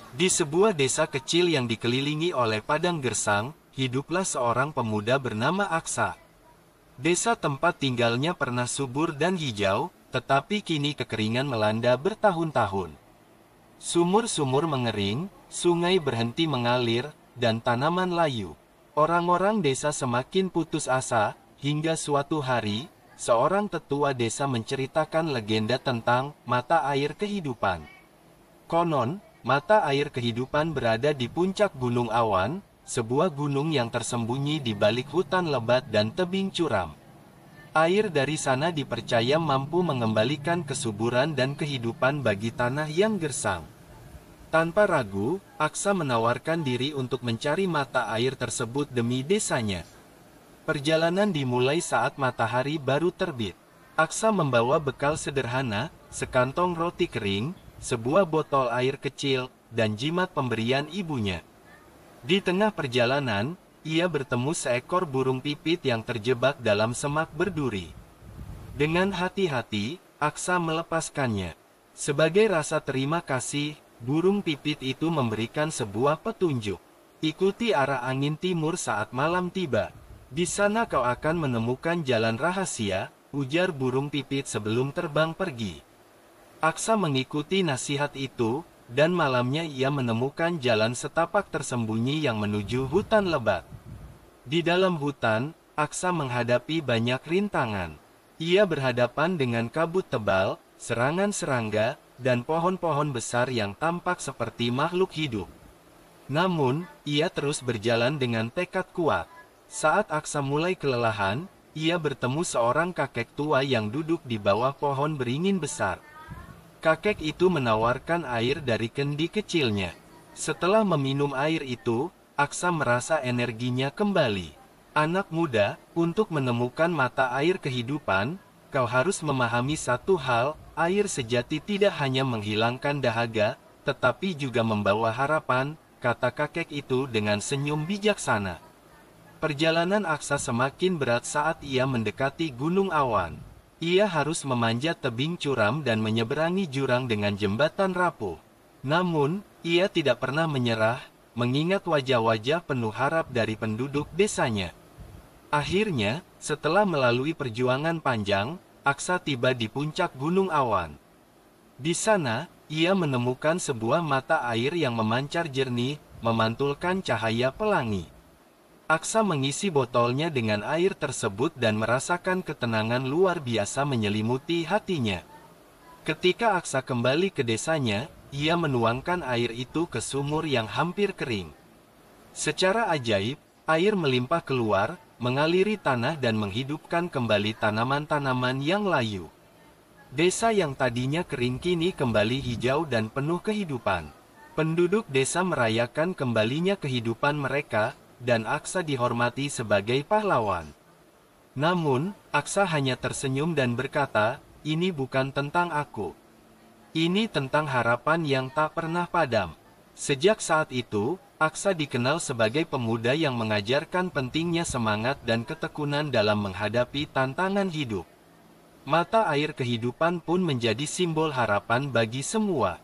Di sebuah desa kecil yang dikelilingi oleh padang gersang, hiduplah seorang pemuda bernama Aksa. Desa tempat tinggalnya pernah subur dan hijau, tetapi kini kekeringan melanda bertahun-tahun. Sumur-sumur mengering, sungai berhenti mengalir, dan tanaman layu. Orang-orang desa semakin putus asa, hingga suatu hari, seorang tetua desa menceritakan legenda tentang mata air kehidupan. Konon, mata air kehidupan berada di puncak Gunung Awan, sebuah gunung yang tersembunyi di balik hutan lebat dan tebing curam. Air dari sana dipercaya mampu mengembalikan kesuburan dan kehidupan bagi tanah yang gersang. Tanpa ragu, Aksa menawarkan diri untuk mencari mata air tersebut demi desanya. Perjalanan dimulai saat matahari baru terbit. Aksa membawa bekal sederhana, sekantong roti kering, sebuah botol air kecil, dan jimat pemberian ibunya. Di tengah perjalanan, ia bertemu seekor burung pipit yang terjebak dalam semak berduri. Dengan hati-hati, Aksa melepaskannya. Sebagai rasa terima kasih, burung pipit itu memberikan sebuah petunjuk. Ikuti arah angin timur saat malam tiba. Di sana kau akan menemukan jalan rahasia, ujar burung pipit sebelum terbang pergi. Aksa mengikuti nasihat itu, dan malamnya ia menemukan jalan setapak tersembunyi yang menuju hutan lebat. Di dalam hutan, Aksa menghadapi banyak rintangan. Ia berhadapan dengan kabut tebal, serangan serangga, dan pohon-pohon besar yang tampak seperti makhluk hidup. Namun, ia terus berjalan dengan tekad kuat. Saat Aksa mulai kelelahan, ia bertemu seorang kakek tua yang duduk di bawah pohon beringin besar. Kakek itu menawarkan air dari kendi kecilnya. Setelah meminum air itu, Aksa merasa energinya kembali. Anak muda, untuk menemukan mata air kehidupan, kau harus memahami satu hal, air sejati tidak hanya menghilangkan dahaga, tetapi juga membawa harapan, kata kakek itu dengan senyum bijaksana. Perjalanan Aksa semakin berat saat ia mendekati Gunung Awan. Ia harus memanjat tebing curam dan menyeberangi jurang dengan jembatan rapuh. Namun, ia tidak pernah menyerah, mengingat wajah-wajah penuh harap dari penduduk desanya. Akhirnya, setelah melalui perjuangan panjang, Aksa tiba di puncak Gunung Awan. Di sana, ia menemukan sebuah mata air yang memancar jernih, memantulkan cahaya pelangi. Aksa mengisi botolnya dengan air tersebut dan merasakan ketenangan luar biasa menyelimuti hatinya. Ketika Aksa kembali ke desanya, ia menuangkan air itu ke sumur yang hampir kering. Secara ajaib, air melimpah keluar, mengaliri tanah dan menghidupkan kembali tanaman-tanaman yang layu. Desa yang tadinya kering kini kembali hijau dan penuh kehidupan. Penduduk desa merayakan kembalinya kehidupan mereka, dan Aksa dihormati sebagai pahlawan. Namun, Aksa hanya tersenyum dan berkata, "Ini bukan tentang aku. Ini tentang harapan yang tak pernah padam." Sejak saat itu, Aksa dikenal sebagai pemuda yang mengajarkan pentingnya semangat dan ketekunan dalam menghadapi tantangan hidup. Mata air kehidupan pun menjadi simbol harapan bagi semua.